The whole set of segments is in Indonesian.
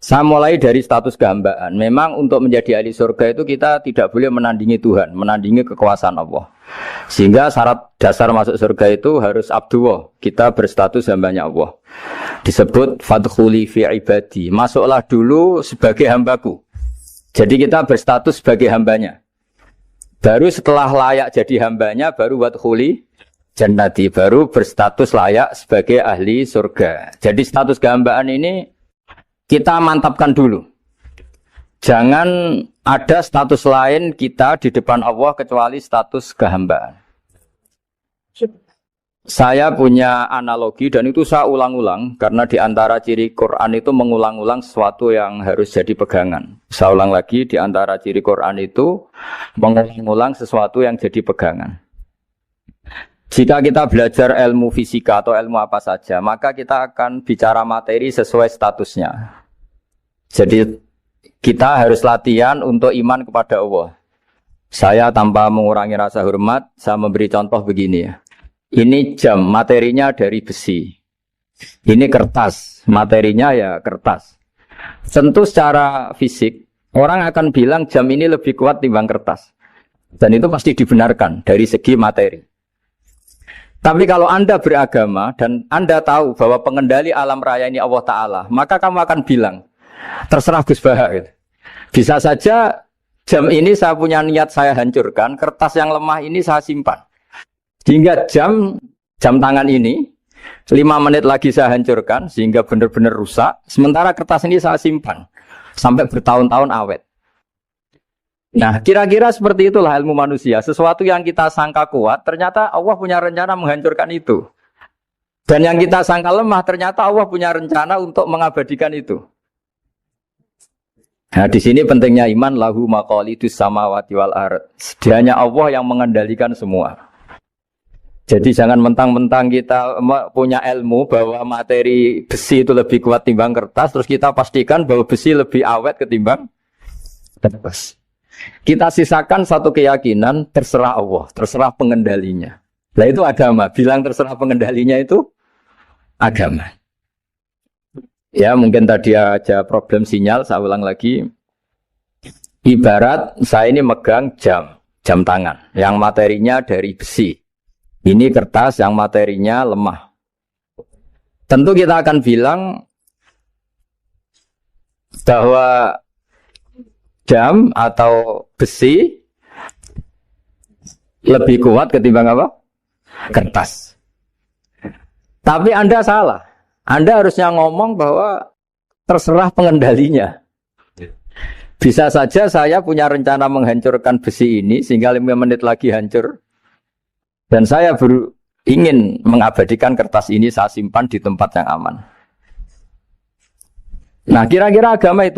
Saya mulai dari status kehambaan. Memang untuk menjadi ahli surga itu kita tidak boleh menandingi Tuhan, menandingi kekuasaan Allah. Sehingga syarat dasar masuk surga itu harus abdullah. Kita berstatus hambanya Allah. Disebut fadkhuli fi ibadi. Masuklah dulu sebagai hambaku. Jadi kita berstatus sebagai hambanya. Baru setelah layak jadi hambanya, baru wadkhuli jannati. Baru berstatus layak sebagai ahli surga. Jadi status kehambaan ini kita mantapkan dulu. Jangan ada status lain kita di depan Allah kecuali status kehambaan. Saya punya analogi dan itu saya ulang-ulang karena di antara ciri Quran itu mengulang-ulang sesuatu yang harus jadi pegangan. Saya ulang lagi, di antara ciri Quran itu mengulang-ulang sesuatu yang jadi pegangan. Jika kita belajar ilmu fisika atau ilmu apa saja, maka kita akan bicara materi sesuai statusnya. Jadi kita harus latihan untuk iman kepada Allah. Saya tanpa mengurangi rasa hormat, saya memberi contoh begini ya. Ini jam, materinya dari besi. Ini kertas, materinya ya kertas. Tentu secara fisik, orang akan bilang jam ini lebih kuat timbang kertas. Dan itu pasti dibenarkan dari segi materi. Tapi kalau Anda beragama dan Anda tahu bahwa pengendali alam raya ini Allah Ta'ala, maka kamu akan bilang, terserah Gus Baha gitu. Bisa saja jam ini saya punya niat saya hancurkan, kertas yang lemah ini saya simpan. Sehingga jam tangan ini 5 menit lagi saya hancurkan sehingga benar-benar rusak. Sementara kertas ini saya simpan sampai bertahun-tahun awet. Nah, kira-kira seperti itulah ilmu manusia. Sesuatu yang kita sangka kuat, ternyata Allah punya rencana menghancurkan itu. Dan yang kita sangka lemah, ternyata Allah punya rencana untuk mengabadikan itu. Nah, di sini pentingnya iman, lahu maqalidus samawati wal ardh. Hanya Allah yang mengendalikan semua. Jadi jangan mentang-mentang kita punya ilmu bahwa materi besi itu lebih kuat timbang kertas, terus kita pastikan bahwa besi lebih awet ketimbang kertas. Kita sisakan satu keyakinan, terserah Allah, terserah pengendalinya. Nah itu agama, bilang terserah pengendalinya itu agama. Ya mungkin tadi aja problem sinyal, saya ulang lagi. Ibarat saya ini megang jam tangan, yang materinya dari besi. Ini kertas yang materinya lemah. Tentu kita akan bilang bahwa jam atau besi lebih kuat ketimbang apa? Kertas. Tapi Anda salah. Anda harusnya ngomong bahwa terserah pengendalinya. Bisa saja saya punya rencana menghancurkan besi ini sehingga 5 menit lagi hancur. Dan saya ingin mengabadikan kertas ini saya simpan di tempat yang aman. Nah kira-kira agama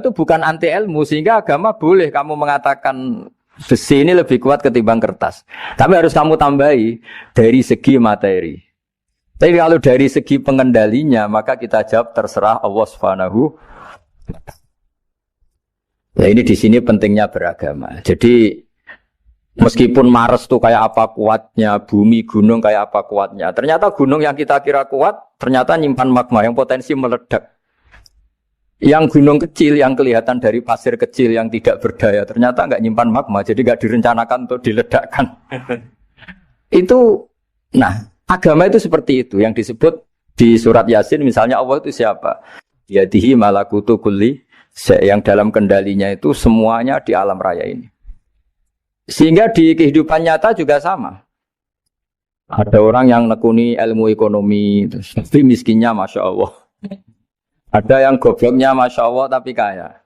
itu bukan anti ilmu. Sehingga agama boleh kamu mengatakan besi ini lebih kuat ketimbang kertas. Tapi harus kamu tambahi dari segi materi. Tapi kalau dari segi pengendalinya, maka kita jawab terserah Allah Subhanahu. Nah ini di sini pentingnya beragama. Jadi meskipun Mars itu kayak apa kuatnya, bumi gunung kayak apa kuatnya, ternyata gunung yang kita kira kuat ternyata nyimpan magma yang potensi meledak. Yang gunung kecil yang kelihatan dari pasir kecil yang tidak berdaya ternyata nggak nyimpan magma, jadi nggak direncanakan untuk diledakkan. Itu, nah. Agama itu seperti itu, yang disebut di surat Yasin misalnya Allah itu siapa? Yadihi malakutu kulli, yang dalam kendalinya itu semuanya di alam raya ini. Sehingga di kehidupan nyata juga sama. Ada orang yang nekuni ilmu ekonomi, tapi miskinnya Masya Allah. Ada yang gobloknya Masya Allah tapi kaya.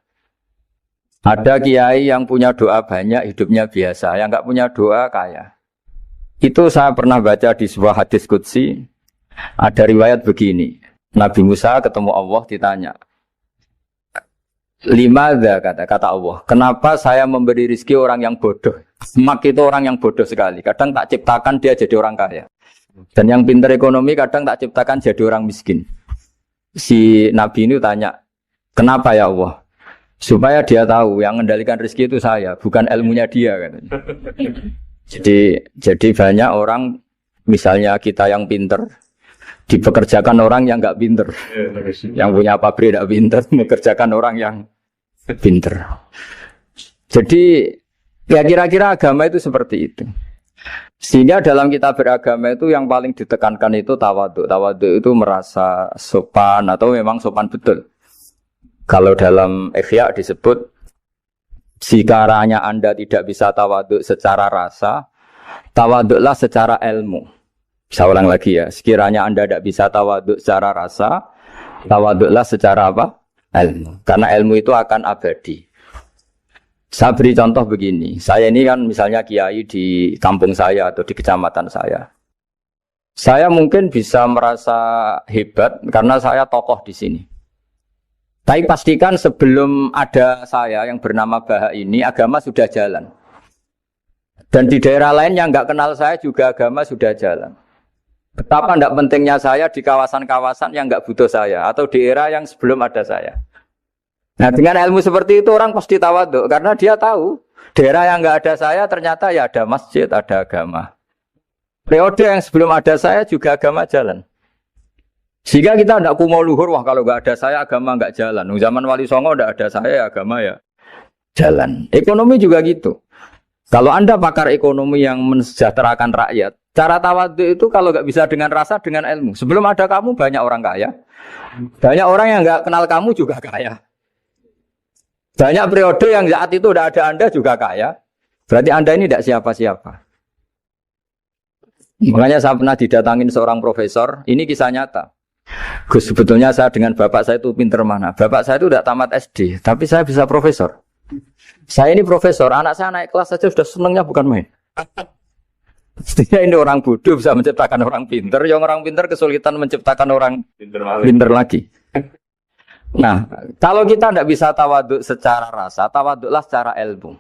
Ada kiai yang punya doa banyak, hidupnya biasa, yang nggak punya doa kaya. Itu saya pernah baca di sebuah hadis qudsi, ada riwayat begini, Nabi Musa ketemu Allah ditanya, limadza kata Allah, kenapa saya memberi rezeki orang yang bodoh? Mak itu orang yang bodoh sekali, kadang tak ciptakan dia jadi orang kaya. Dan yang pintar ekonomi kadang tak ciptakan jadi orang miskin. Si Nabi ini tanya, kenapa ya Allah? Supaya dia tahu yang mengendalikan rezeki itu saya, bukan ilmunya dia katanya. Jadi banyak orang, misalnya kita yang pinter, Dipekerjakan orang yang nggak pinter, yang punya pabrik tidak pinter, mengerjakan orang yang pinter. Jadi ya kira-kira agama itu seperti itu. Sehingga dalam kita beragama itu yang paling ditekankan itu tawadhu. Tawadhu itu merasa sopan atau memang sopan betul. Kalau dalam Ihya disebut sekiranya Anda tidak bisa tawadhu secara rasa, tawadhulah secara ilmu. Saya ulang lagi ya, sekiranya Anda tidak bisa tawadhu secara rasa, tawadhulah secara apa? Ilmu. Karena ilmu itu akan abadi. Saya beri contoh begini, saya ini kan misalnya kiai di kampung saya atau di kecamatan saya. Saya mungkin bisa merasa hebat karena saya tokoh di sini. Tapi pastikan sebelum ada saya yang bernama Baha ini, agama sudah jalan. Dan di daerah lain yang nggak kenal saya juga agama sudah jalan. Betapa tidak pentingnya saya di kawasan-kawasan yang nggak butuh saya atau di era yang sebelum ada saya. Nah dengan ilmu seperti itu orang pasti tawadhu karena dia tahu daerah yang nggak ada saya ternyata ya ada masjid, ada agama. Periode yang sebelum ada saya juga agama jalan. Sehingga kita tidak kumo luhur, wah kalau nggak ada saya agama nggak jalan. Zaman Wali Songo tidak ada saya agama ya jalan. Ekonomi juga gitu. Kalau Anda pakar ekonomi yang mensejahterakan rakyat, cara tawadhu itu kalau nggak bisa dengan rasa, dengan ilmu. Sebelum ada kamu banyak orang kaya, banyak orang yang nggak kenal kamu juga kaya. Banyak periode yang saat itu udah ada Anda juga kaya. Berarti Anda ini tidak siapa-siapa. Makanya saya pernah didatangin seorang profesor. Ini kisah nyata. Gus, sebetulnya saya dengan bapak saya itu pinter mana. Bapak saya itu tidak tamat SD. Tapi saya bisa profesor. Saya ini profesor. Anak saya naik kelas saja sudah senangnya bukan main. Setidaknya ini orang bodoh bisa menciptakan orang pinter. Yang orang pinter kesulitan menciptakan orang pinter lagi. Nah, kalau kita tidak bisa tawadhu secara rasa, tawadhulah secara ilmu.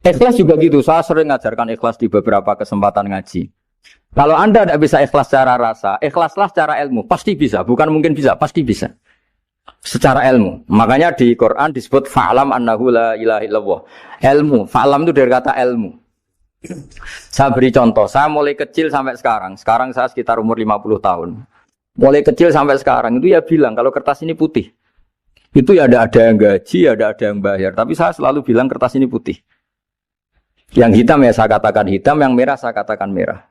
Ikhlas juga gitu, saya sering ngajarkan ikhlas di beberapa kesempatan ngaji. Kalau Anda tidak bisa ikhlas secara rasa, ikhlaslah secara ilmu. Pasti bisa, bukan mungkin bisa, pasti bisa. Secara ilmu. Makanya di Quran disebut fa'lam annahu la ilaha illallah. Ilmu, fa'lam itu dari kata ilmu. Saya beri contoh, saya mulai kecil sampai sekarang. Sekarang saya sekitar umur 50 tahun. Mulai kecil sampai sekarang itu ya bilang kalau kertas ini putih. Itu ya ada yang gaji, ada yang bayar. Tapi saya selalu bilang kertas ini putih. Yang hitam ya saya katakan hitam, yang merah saya katakan merah.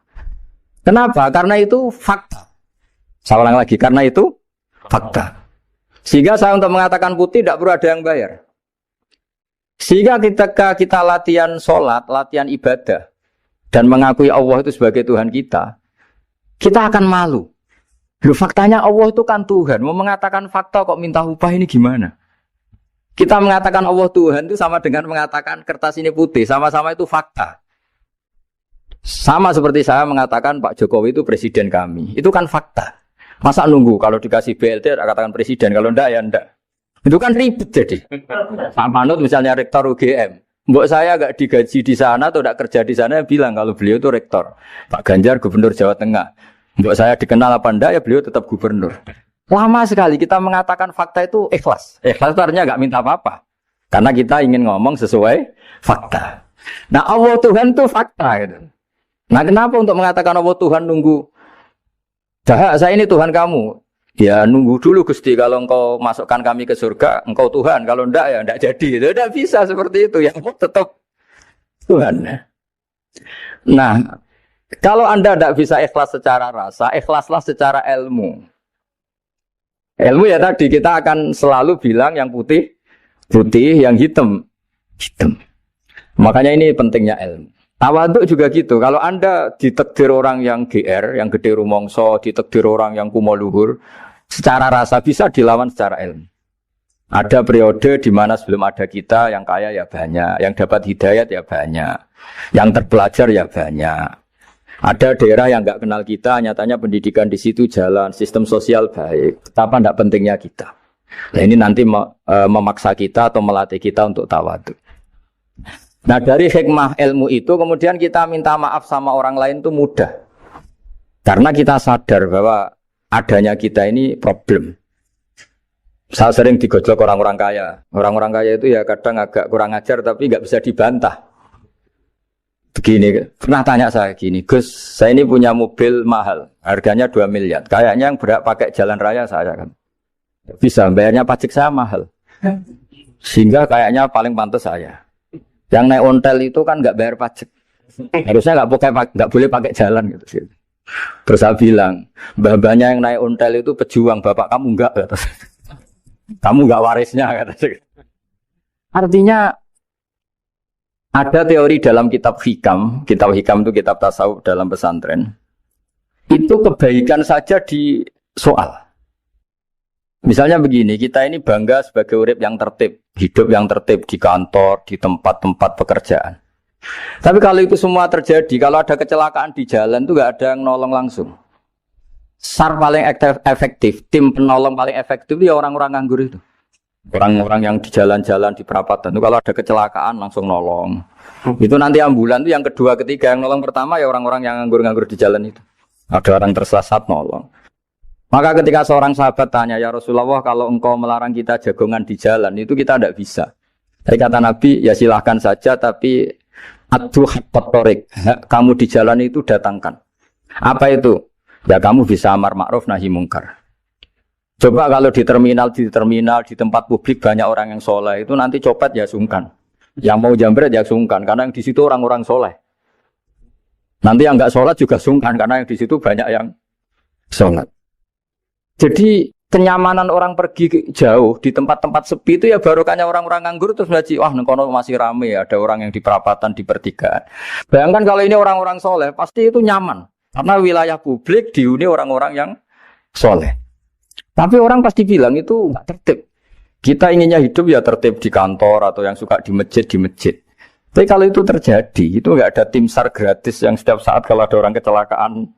Kenapa? Karena itu fakta. Saya ulang lagi, karena itu fakta. Sehingga saya untuk mengatakan putih tidak perlu ada yang bayar. Sehingga ketika kita latihan sholat, latihan ibadah, dan mengakui Allah itu sebagai Tuhan kita akan malu. Loh, faktanya Allah itu kan Tuhan. Mau mengatakan fakta kok minta upah ini gimana? Kita mengatakan Allah Tuhan itu sama dengan mengatakan kertas ini putih. Sama-sama itu fakta. Sama seperti saya mengatakan Pak Jokowi itu presiden kami. Itu kan fakta. Masa nunggu kalau dikasih BLT katakan presiden. Kalau enggak ya enggak. Itu kan ribet jadi. Pak Manut misalnya rektor UGM. Mbok saya enggak digaji di sana atau enggak kerja di sana bilang kalau beliau itu rektor. Pak Ganjar gubernur Jawa Tengah. Mbok saya dikenal apa enggak ya beliau tetap gubernur. Lama sekali kita mengatakan fakta itu ikhlas. Ikhlas itu artinya enggak minta apa-apa. Karena kita ingin ngomong sesuai fakta. Nah Allah Tuhan itu fakta gitu. Nah kenapa untuk mengatakan Allah Tuhan nunggu? Dah saya ini Tuhan kamu. Ya nunggu dulu Gusti kalau engkau masukkan kami ke surga, engkau Tuhan. Kalau enggak ya enggak jadi. Tidak bisa seperti itu. Ya tetap Tuhan. Nah kalau Anda tidak bisa ikhlas secara rasa, ikhlaslah secara ilmu. Ilmu ya tadi kita akan selalu bilang yang putih, putih, yang hitam, hitam. Makanya ini pentingnya ilmu. Tawadhu juga gitu. Kalau Anda ditakdir orang yang GR, yang gede rumongso, ditakdir orang yang kumo luhur, secara rasa bisa dilawan secara ilmu. Ada periode di mana sebelum ada kita yang kaya ya banyak, yang dapat hidayat ya banyak, yang terpelajar ya banyak. Ada daerah yang nggak kenal kita, nyatanya pendidikan di situ jalan, sistem sosial baik. Betapa tidak pentingnya kita. Nah ini nanti memaksa kita atau melatih kita untuk tawadhu. Nah dari hikmah ilmu itu kemudian kita minta maaf sama orang lain itu mudah. Karena kita sadar bahwa adanya kita ini problem. Saya sering digojlok orang-orang kaya. Orang-orang kaya itu ya kadang agak kurang ajar tapi nggak bisa dibantah. Begini, pernah tanya saya gini, Gus, saya ini punya mobil mahal, harganya 2 miliar. Kayaknya yang berhak pakai jalan raya saya kan. Bisa, bayarnya pajak saya mahal. Sehingga kayaknya paling pantas saya. Yang naik ontel itu kan nggak bayar pajak. Harusnya nggak boleh pakai jalan gitu. Terus saya bilang, mbah-mbahnya yang naik ontel itu pejuang, bapak kamu enggak. Kamu nggak warisnya. Artinya, ada teori dalam kitab hikam itu kitab tasawuf dalam pesantren. Itu kebaikan saja di soal. Misalnya begini, kita ini bangga sebagai urip yang tertib, hidup yang tertib di kantor, di tempat-tempat pekerjaan. Tapi kalau itu semua terjadi, kalau ada kecelakaan di jalan itu nggak ada yang nolong langsung. SAR paling efektif, tim penolong paling efektif itu ya orang-orang nganggur itu. Orang-orang yang di jalan-jalan di perapatan itu kalau ada kecelakaan langsung nolong. Itu nanti ambulan itu yang kedua, ketiga, yang nolong pertama ya orang-orang yang nganggur-nganggur di jalan itu. Ada orang tersesat nolong. Maka ketika seorang sahabat tanya, ya Rasulullah, kalau engkau melarang kita jagongan di jalan itu kita tidak bisa. Tapi kata Nabi, ya silahkan saja, tapi adu haqqat thoriq, kamu di jalan itu datangkan. Apa itu? Ya kamu bisa amar ma'ruf nahi mungkar. Coba kalau di terminal, di tempat publik banyak orang yang soleh, itu nanti copet ya sungkan. Yang mau jambret ya sungkan, karena yang di situ orang-orang soleh. Nanti yang nggak sholat juga sungkan, karena yang di situ banyak yang sholat. Jadi kenyamanan orang pergi jauh di tempat-tempat sepi itu ya barokahnya orang-orang nganggur terus ngaji, wah nengkono masih rame, ada orang yang di perapatan, di pertigaan. Bayangkan kalau ini orang-orang soleh, pasti itu nyaman. Karena wilayah publik dihuni orang-orang yang soleh. Tapi orang pasti bilang itu nggak tertib. Kita inginnya hidup ya tertib di kantor atau yang suka di masjid, di masjid. Tapi kalau itu terjadi, itu nggak ada tim SAR gratis yang setiap saat kalau ada orang kecelakaan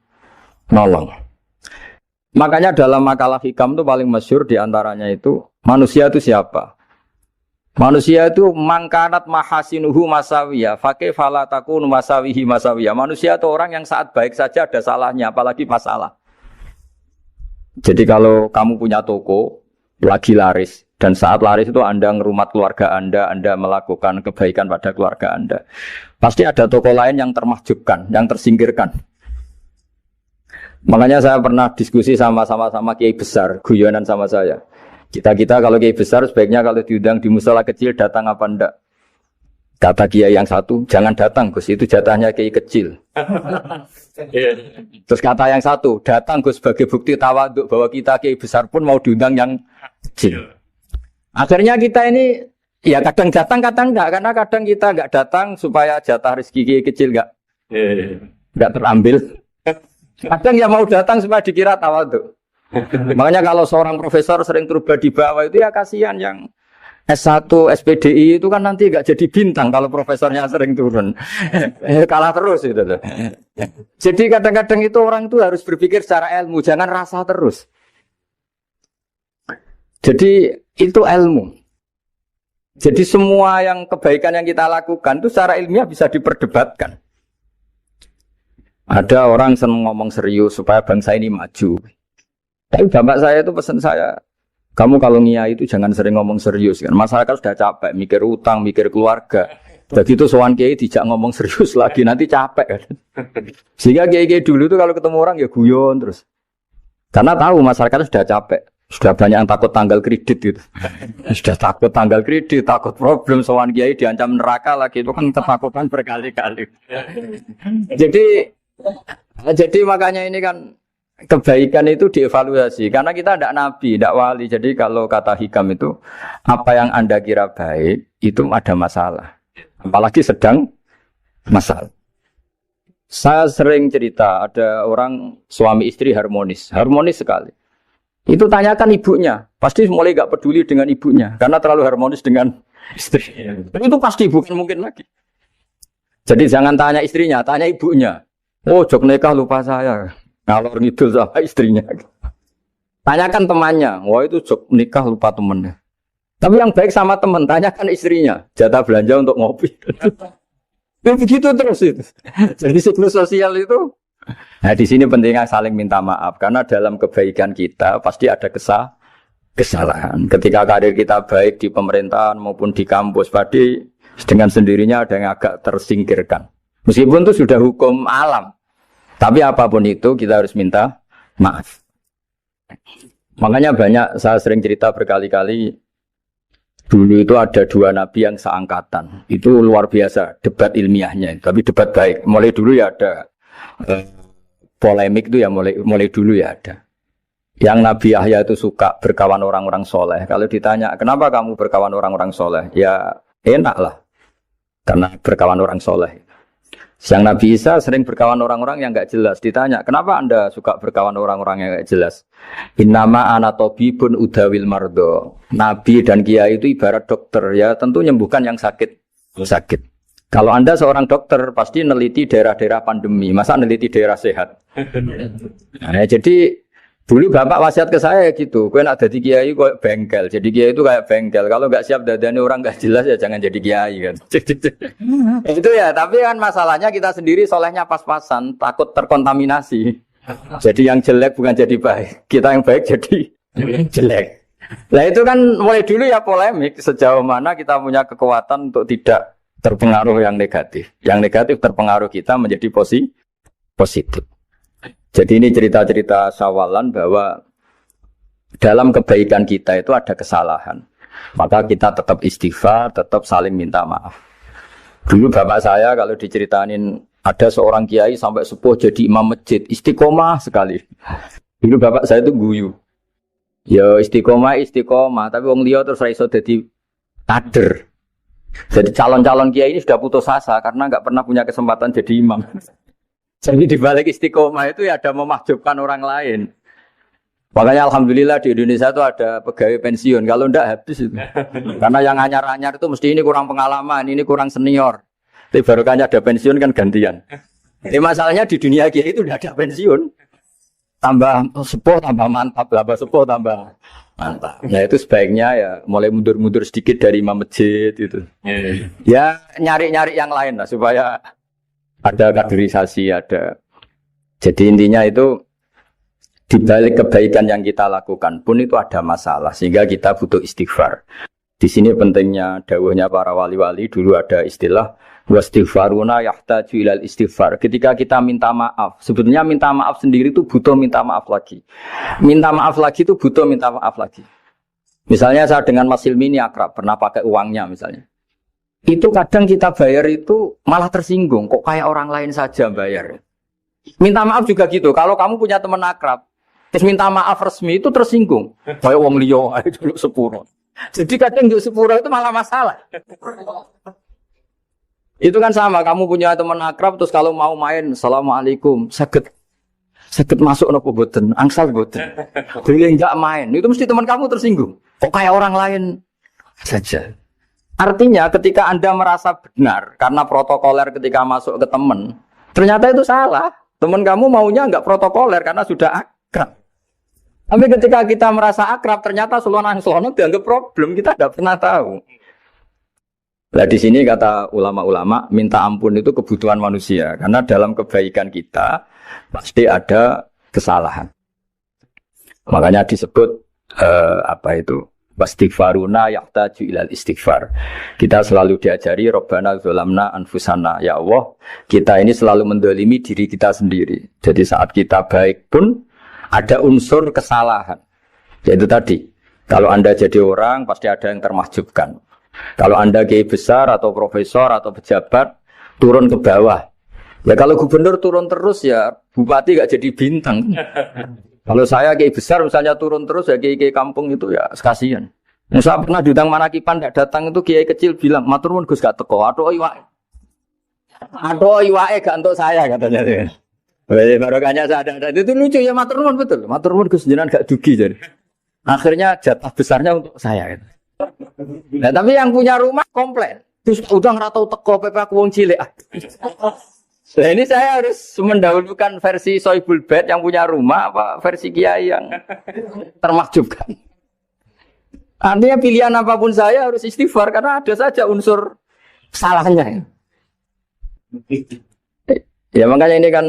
nolong. Makanya dalam makalah hikam itu paling masyhur diantaranya itu, manusia itu siapa? Manusia itu mangkanat mahasinuhu masawiyah, fakih falatakun masawihi masawiyah. Manusia itu orang yang saat baik saja ada salahnya, apalagi masalah. Jadi kalau kamu punya toko, lagi laris, dan saat laris itu Anda ngerumat keluarga Anda melakukan kebaikan pada keluarga Anda. Pasti ada toko lain yang termahjubkan, yang tersingkirkan. Makanya saya pernah diskusi sama kiai besar, guyonan sama saya. Kita kalau kiai besar sebaiknya kalau diundang di musala kecil datang apa enggak? Kata kiai yang satu, jangan datang Gus, itu jatahnya kiai kecil. Terus kata yang satu, datang Gus sebagai bukti tawaduk bahwa kita kiai besar pun mau diundang yang kecil. Akhirnya kita ini ya kadang datang kadang enggak, karena kadang kita enggak datang supaya jatah rezeki kiai kecil enggak terambil. Kadang ya mau datang supaya dikira tawaduk. Makanya kalau seorang profesor sering turba di bawah itu ya kasihan yang S1, SPDI itu kan nanti enggak jadi bintang kalau profesornya sering turun. Kalah terus itu. Jadi kadang-kadang itu orang itu harus berpikir secara ilmu, jangan rasa terus. Jadi itu ilmu. Jadi semua yang kebaikan yang kita lakukan itu secara ilmiah bisa diperdebatkan. Ada orang senang ngomong serius supaya bangsa ini maju. Tapi bapak saya itu pesan saya, kamu kalau ngiyai itu jangan sering ngomong serius kan. Masyarakat sudah capek mikir utang, mikir keluarga. Begitu sowan kiai dijak ngomong serius lagi nanti capek kan. Sehingga kiai-kiai dulu itu kalau ketemu orang ya guyon terus. Karena tahu masyarakat sudah capek. Sudah banyak yang takut tanggal kredit gitu. Sudah takut tanggal kredit, takut problem sowan kiai diancam neraka lagi itu kan ketakutan berkali-kali. Jadi makanya ini kan kebaikan itu dievaluasi karena kita tidak nabi, tidak wali. Jadi kalau kata hikam itu apa yang Anda kira baik itu ada masalah. Apalagi sedang masalah. Saya sering cerita ada orang suami istri harmonis sekali. Itu tanyakan ibunya, pasti mulai gak peduli dengan ibunya karena terlalu harmonis dengan istri. Itu pasti bukan mungkin lagi. Jadi jangan tanya istrinya, tanya ibunya. Oh, jok nikah lupa saya. Ngalor ngidul sama istrinya. Tanyakan temannya. Wah itu jok nikah lupa temennya. Tapi yang baik sama teman, tanyakan istrinya. Jatah belanja untuk ngopi. Begitu terus itu. Jadi siklus sosial itu. Nah di sini pentingnya saling minta maaf. Karena dalam kebaikan kita pasti ada kesalahan. Ketika karir kita baik di pemerintahan maupun di kampus, pasti dengan sendirinya ada yang agak tersingkirkan. Meskipun itu sudah hukum alam. Tapi apapun itu kita harus minta maaf. Makanya banyak, saya sering cerita berkali-kali, dulu itu ada dua nabi yang seangkatan. Itu luar biasa debat ilmiahnya, tapi debat baik. Mulai dulu ya ada polemik itu ya mulai dulu ya ada. Yang Nabi Yahya itu suka berkawan orang-orang soleh. Kalau ditanya, kenapa kamu berkawan orang-orang soleh? Ya enak lah, karena berkawan orang soleh. Yang Nabi Isa sering berkawan orang-orang yang enggak jelas. Ditanya, kenapa Anda suka berkawan orang-orang yang enggak jelas? Innama ana tabibun udawil mardo. Nabi dan kiai itu ibarat dokter, ya tentu menyembuhkan yang sakit. Kalau Anda seorang dokter, pasti neliti daerah-daerah pandemi. Masa neliti daerah sehat? Nah, jadi dulu Bapak wasiat ke saya gitu, kowe nak dadi kiai kok bengkel. Jadi kiai itu kayak bengkel. Kalau enggak siap dadane orang enggak jelas ya jangan jadi kiai kan. Itu ya, tapi kan masalahnya kita sendiri solehnya pas-pasan, takut terkontaminasi. Jadi yang jelek bukan jadi baik, kita yang baik jadi jelek. Nah itu kan mulai dulu ya polemik sejauh mana kita punya kekuatan untuk tidak terpengaruh yang negatif. Yang negatif terpengaruh kita menjadi positif. Jadi ini cerita-cerita sawalan bahwa dalam kebaikan kita itu ada kesalahan. Maka kita tetap istighfar, tetap saling minta maaf. Dulu bapak saya kalau diceritain ada seorang kiai sampai sepuh jadi imam masjid, istiqomah sekali. Dulu bapak saya itu guyu. Ya istiqomah, tapi wong liya terus ra iso dadi kader. Jadi calon-calon kiai ini sudah putus asa karena enggak pernah punya kesempatan jadi imam. Jadi di balik istiqomah itu ya ada memahjubkan orang lain. Makanya alhamdulillah di Indonesia itu ada pegawai pensiun. Kalau enggak habis itu. Karena yang anyar-anyar itu mesti ini kurang pengalaman, ini kurang senior. Tapi barokahnya ada pensiun kan gantian. Jadi masalahnya di dunia kiai itu udah ada pensiun. Tambah sepuh tambah mantap, tambah sepuh tambah mantap. Nah itu sebaiknya ya mulai mundur-mundur sedikit dari imam masjid itu. Ya nyari-nyari yang lain lah supaya ada kaderisasi, ada. Jadi intinya itu di balik kebaikan yang kita lakukan pun itu ada masalah sehingga kita butuh istighfar. Di sini pentingnya dawuhnya para wali-wali, dulu ada istilah wastighfaruna yahtaju ilal istighfar. Ketika kita minta maaf, sebetulnya minta maaf sendiri itu butuh minta maaf lagi. Minta maaf lagi itu butuh minta maaf lagi. Misalnya saya dengan Mas Hilmi ini akrab, pernah pakai uangnya misalnya. Itu kadang kita bayar itu malah tersinggung, kok kayak orang lain saja bayar. Minta maaf juga gitu, kalau kamu punya teman akrab, terus minta maaf resmi itu tersinggung. Kayak wong liya ae dulu sepuro. Jadi kadang dulu sepuro itu malah masalah. Itu kan sama, kamu punya teman akrab, terus kalau mau main, assalamualaikum, saged masuk nopo boten, angsal boten. Boleh enggak main, itu mesti teman kamu tersinggung. Kok kayak orang lain saja. Artinya ketika Anda merasa benar karena protokoler ketika masuk ke teman, ternyata itu salah. Teman kamu maunya enggak protokoler karena sudah akrab. Tapi ketika kita merasa akrab, ternyata selonang-selonang dianggap problem, kita tidak pernah tahu. Nah di sini kata ulama-ulama, minta ampun itu kebutuhan manusia. Karena dalam kebaikan kita pasti ada kesalahan. Makanya disebut wastighfaruna yahtaju ilal istighfar. Kita selalu diajari Rabbana dzalamna anfusana. Ya Allah, kita ini selalu mendolimi diri kita sendiri. Jadi saat kita baik pun ada unsur kesalahan. Yaitu tadi, kalau Anda jadi orang pasti ada yang termahjubkan. Kalau Anda kiai besar atau profesor atau pejabat turun ke bawah. Ya kalau gubernur turun terus ya bupati gak jadi bintang. Kalau saya kiai besar misalnya turun terus ya kiai kampung itu ya kasihan. Saya pernah diundang Manakipan tidak datang itu kiai kecil bilang, matur nuwun Gus gak teko. Aduh iwake gak untuk saya katanya. Barokahnya saya ada. Itu lucu ya, matur nuwun betul. Matur nuwun Gus jenengan gak dugi jadi. Akhirnya jatah besarnya untuk saya gitu. Nah, tapi yang punya rumah komplain. Terus udah ngeratau teko PP aku wong cilik. Nah, ini saya harus mendahulukan versi Soibul Bait yang punya rumah apa versi kiai yang termakjubkan. Artinya pilihan apapun saya harus istighfar karena ada saja unsur salahnya. Ya makanya ini kan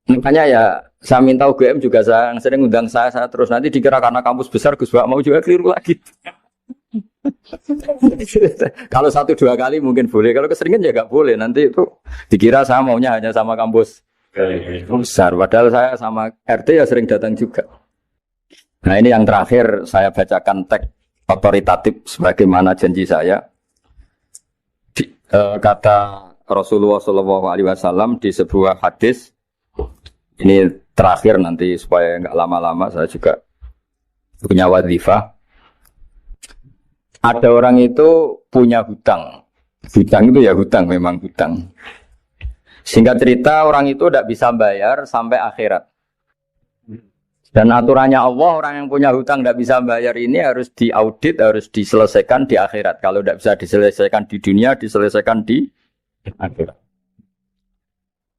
makanya ya saya minta UGM juga saya sering undang saya terus nanti dikira karena kampus besar Gus Bak mau juga keliru lagi. Kalau 1-2 kali mungkin boleh, kalau keseringan ya nggak boleh. Nanti itu dikira saya maunya hanya sama kampus besar, padahal saya sama RT ya sering datang juga. Nah ini yang terakhir saya bacakan teks otoritatif sebagaimana janji saya. Kata Rasulullah SAW di sebuah hadis, ini terakhir nanti supaya nggak lama-lama, saya juga punya wadhifah. Ada orang itu punya hutang. Hutang itu ya hutang, memang hutang. Singkat cerita, orang itu tidak bisa bayar sampai akhirat. Dan aturannya Allah, orang yang punya hutang tidak bisa bayar ini harus diaudit, harus diselesaikan di akhirat. Kalau tidak bisa diselesaikan di dunia, diselesaikan di akhirat.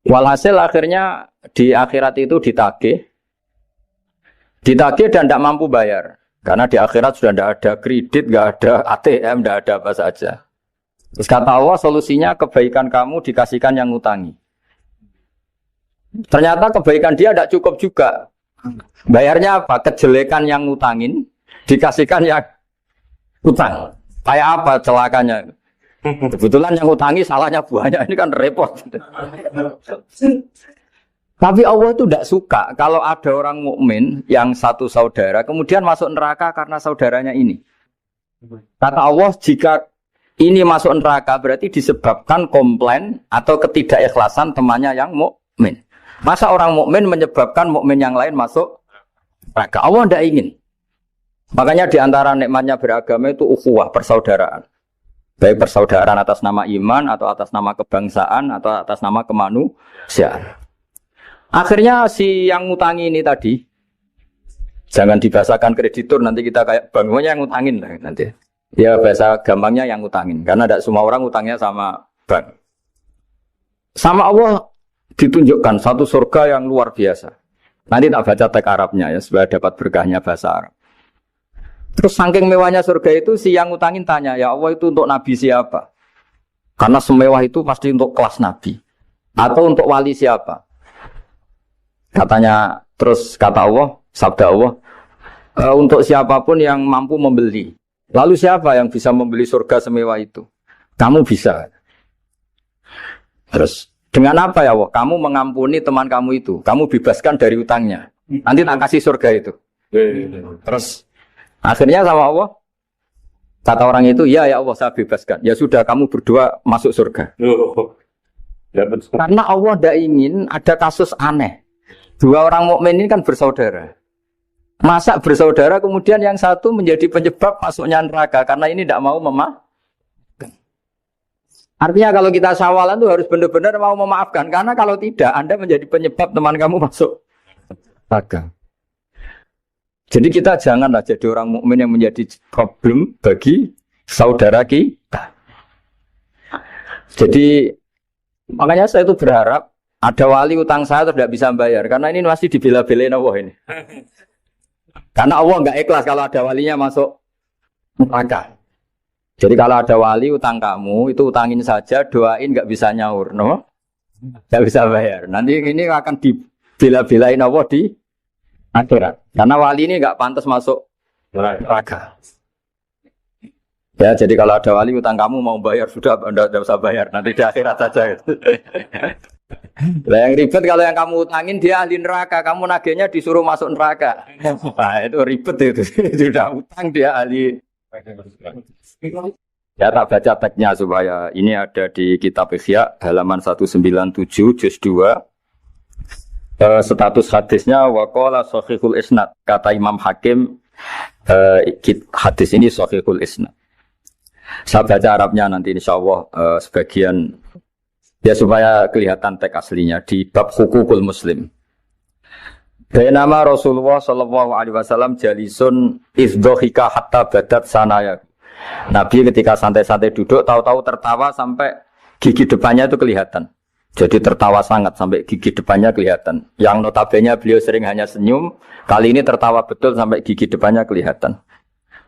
Walhasil akhirnya di akhirat itu ditagih dan tidak mampu bayar. Karena di akhirat sudah tidak ada kredit, tidak ada ATM, tidak ada apa saja. Terus kata Allah, solusinya kebaikan kamu dikasihkan yang ngutangi. Ternyata kebaikan dia tidak cukup juga. Bayarnya apa? Kejelekan yang ngutangin dikasihkan yang utang. Kayak apa celakanya? Kebetulan yang ngutangi salahnya banyak, ini kan repot. Tapi Allah itu tidak suka kalau ada orang mukmin yang satu saudara kemudian masuk neraka karena saudaranya ini. Kata Allah, jika ini masuk neraka berarti disebabkan komplain atau ketidakikhlasan temannya yang mukmin. Masa orang mukmin menyebabkan mukmin yang lain masuk neraka? Allah tidak ingin. Makanya di antara nikmatnya beragama itu ukhuwah, persaudaraan. Baik persaudaraan atas nama iman atau atas nama kebangsaan atau atas nama kemanusiaan. Akhirnya si yang ngutangi ini tadi, jangan dibahasakan kreditur, nanti kita kayak bank, yang ngutangin lah nanti. Ya bahasa gampangnya yang ngutangin, karena tidak semua orang ngutangnya sama bank. Sama Allah ditunjukkan satu surga yang luar biasa. Nanti tak baca teks Arabnya ya, supaya dapat berkahnya bahasa Arab. Terus saking mewahnya surga itu, si yang ngutangin tanya, ya Allah itu untuk nabi siapa? Karena semewah itu pasti untuk kelas nabi. Atau untuk wali siapa? Katanya, terus kata Allah, sabda Allah, untuk siapapun yang mampu membeli. Lalu siapa yang bisa membeli surga semewah itu? Kamu bisa. Terus, dengan apa ya Allah? Kamu mengampuni teman kamu itu. Kamu bebaskan dari utangnya. Nanti tak kasih surga itu. Terus, akhirnya sama Allah, kata orang itu, ya Allah saya bebaskan. Ya sudah, kamu berdua masuk surga. Karena Allah tidak ingin ada kasus aneh. Dua orang mukmin ini kan bersaudara. Masa bersaudara kemudian yang satu menjadi penyebab masuknya neraka karena ini tidak mau memaafkan. Artinya kalau kita syawalan itu harus benar-benar mau memaafkan, karena kalau tidak Anda menjadi penyebab teman kamu masuk neraka. Jadi kita janganlah jadi orang mukmin yang menjadi problem bagi saudara kita. Jadi makanya saya itu berharap ada wali utang saya terus tidak bisa bayar, karena ini masih dibela-belain Allah ini. Karena Allah nggak ikhlas kalau ada walinya masuk neraka. Jadi kalau ada wali utang kamu, itu utangin saja, doain nggak bisa nyaur, no? Nggak bisa bayar. Nanti ini akan dibela-belain Allah di akhirat. Karena wali ini nggak pantas masuk neraka. Ya, jadi kalau ada wali utang kamu mau bayar, sudah tidak usah bayar, nanti di akhirat saja. Lah yang ribet kalau yang kamu utangin dia ahli neraka, kamu nagihnya disuruh masuk neraka. Nah, itu ribet itu. Sudah utang dia ahli. Ya tak baca teksnya supaya ini ada di kitab Ihya halaman 197 juz 2. Status hadisnya waqala shahihul isnad. Kata Imam Hakim hadis ini shahihul isnad. Saya baca Arabnya nanti insyaallah sebagian ya supaya kelihatan teks aslinya di bab hukukul muslim. Nama Rasulullah sallallahu alaihi wasallam jalisun izdhika hatta badat sanaya. Nabi ketika santai-santai duduk tahu-tahu tertawa sampai gigi depannya itu kelihatan. Jadi tertawa sangat sampai gigi depannya kelihatan. Yang notabene beliau sering hanya senyum, kali ini tertawa betul sampai gigi depannya kelihatan.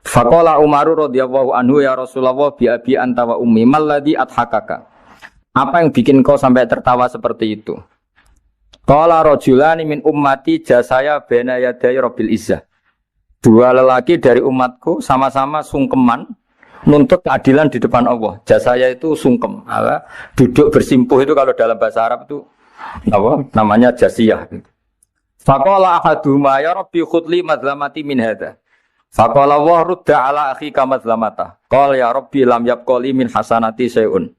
Faqala Umaru radhiyallahu anhu ya Rasulullah bi abi anta wa ummi mal ladzi adhakaka. Apa yang bikin kau sampai tertawa seperti itu? Qala rajulani min ummati jasaya baina yaday rabbil izzah. Dua lelaki dari umatku sama-sama sungkeman nuntut keadilan di depan Allah. Jasaya itu sungkem, duduk bersimpuh itu kalau dalam bahasa Arab itu apa? Namanya jasiyah. Faqala ahaduhuma ya rabbi khudli madlamati min hadza. Faqala wa rudda ala akhika madlamata. Qala ya rabbi lam yabqali min hasanati syai'un.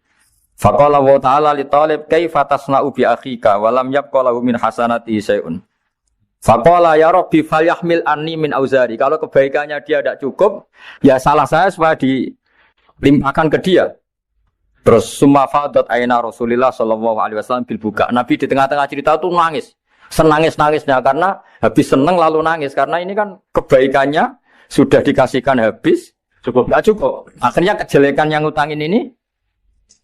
Faqala wa ta'ala li talib kaifa tasna'u bi akhika wa lam yabqalahu min hasanati syai'un. Faqala ya rabbi falyahmil anni min auzari. Kalau kebaikannya dia tidak cukup, ya salah saya supaya dilimpahkan ke dia. Terus summa fadat aina Rasulullah sallallahu alaihi wasallam bil buka. Nabi di tengah-tengah cerita itu nangis. Senangis-nangisnya karena habis seneng lalu nangis karena ini kan kebaikannya sudah dikasihkan habis, cukup enggak cukup. Akhirnya kejelekan yang utangin ini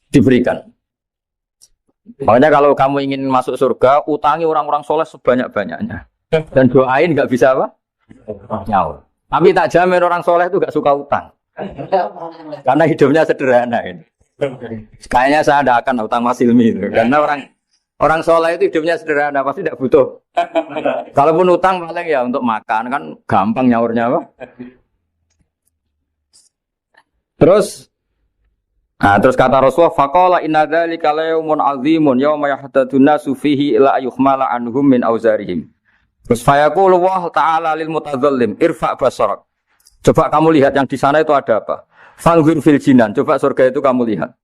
diberikan. Makanya kalau kamu ingin masuk surga, utangi orang-orang soleh sebanyak-banyaknya. Dan doain nggak bisa apa? Nyaur. Tapi tak jamin orang soleh itu nggak suka utang. Karena hidupnya sederhana ini. Kayaknya saya tidak akan utang Mas Ilmi itu. Karena orang soleh itu hidupnya sederhana, pasti tidak butuh. Kalaupun utang paling ya untuk makan, kan gampang nyaurnya apa? Terus kata Rasulullah, faqala inna dzalika la yaumun 'azimun yauma yahtadun nasu fihi ila ayuhmala anhum min auzarihim. Terus fayaqulu Allah Ta'ala lil mutadzallim irfa' basarak. Coba kamu lihat yang di sana itu ada apa? Fanzur fil jinan. Coba surga itu kamu lihat.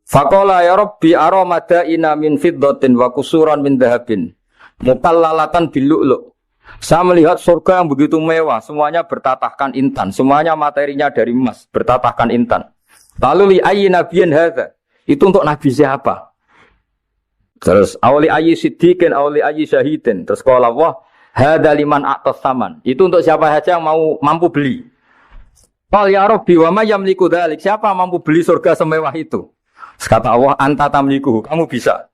Faqala ya rabbi ara madaina min fiddatin wa kusuran min dhahabin mukallalatan bil lu'lu'. Saya melihat surga yang begitu mewah, semuanya bertatahkan intan, semuanya materinya dari emas, bertatahkan intan. Lalu li ayyi nabiyyin hadza? Itu untuk nabi siapa? Terus awli ayyi siddiqin awli ayyi syahidin. Terus qala Allah hadza liman a'tas saman. Itu untuk siapa saja yang mampu beli. Qal ya rabbi wa may yamliku dzalik? Siapa mampu beli surga semewah itu? Kata Allah anta tamliku, kamu bisa.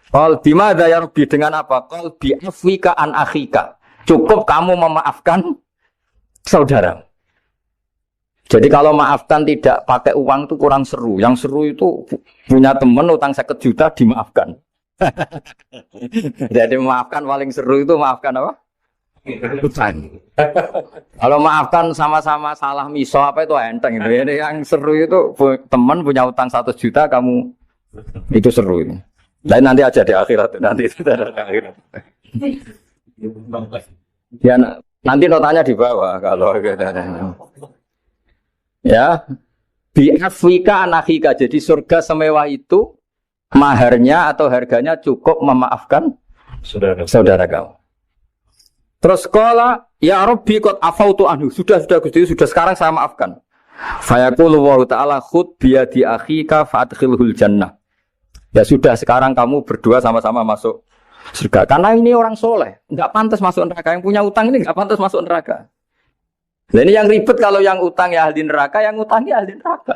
Qal bimadza ya rabbi, dengan apa? Qal bi afwika an akhika. Cukup kamu memaafkan saudara. Jadi kalau maafkan tidak pakai uang itu kurang seru. Yang seru itu punya teman utang 50 juta dimaafkan. Jadi memaafkan paling seru itu maafkan apa? Utang. Kalau maafkan sama-sama salah miso apa itu enteng itu. Jadi yang seru itu teman punya utang 100 juta kamu itu seru ini. Dan nanti aja di akhirat nanti itu ada di akhirat. Ya nanti notanya di bawah kalau ya bi afwika anakika. Jadi surga semewah itu maharnya atau harganya cukup memaafkan saudara kamu. Terus qala ya rabbi qad afautu anhu. Sudah Gusti, sudah sekarang saya maafkan. Fayaqulu wa ta'ala khud bi yadi akhika fa'adkhilhul jannah. Ya sudah sekarang kamu berdua sama-sama masuk surga. Karena ini orang soleh, enggak pantas masuk neraka. Yang punya utang ini enggak pantas masuk neraka. Nah ini yang ribet kalau yang utang ya ahli neraka, yang utangnya ahli neraka.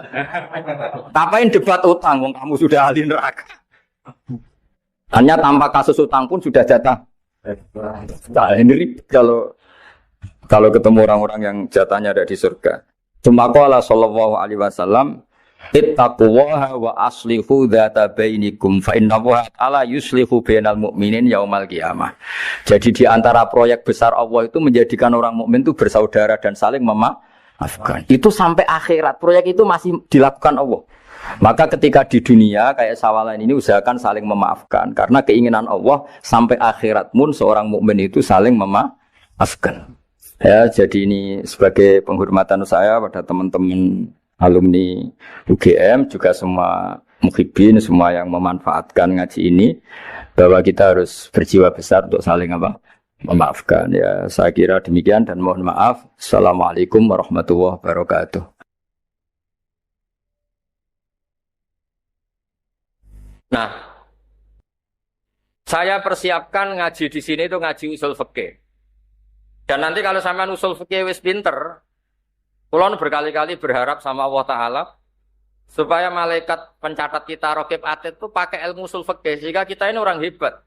Ngapain debat utang, wong kamu sudah ahli neraka. Hanya tanpa kasus utang pun sudah jatah. Nah, ini ribet kalau ketemu orang-orang yang jatahnya ada di surga. Cuma qala sallallahu alaihi wasallam ittaqullaha wa aslihu dzata bainikum fa innallaha ta'ala yuslihu bainal mu'minin yaumal qiyamah. Jadi di antara proyek besar Allah itu menjadikan orang mukmin itu bersaudara dan saling memaafkan. Itu sampai akhirat proyek itu masih dilakukan Allah. Maka ketika di dunia kayak sawalan ini usahakan saling memaafkan karena keinginan Allah sampai akhirat pun seorang mukmin itu saling memaafkan. Ya, jadi ini sebagai penghormatan saya pada teman-teman alumni UGM juga semua muhibbin, semua yang memanfaatkan ngaji ini bahwa kita harus berjiwa besar untuk saling memaafkan. Ya, saya kira demikian dan mohon maaf. Assalamualaikum warahmatullahi wabarakatuh. Nah, saya persiapkan ngaji di sini itu ngaji usul fikih. Dan nanti kalau sampean usul fikih wis pinter, kula berkali-kali berharap sama Allah Ta'ala supaya malaikat pencatat kita raqib atid itu pakai ilmu usul fikih sehingga kita ini orang hebat.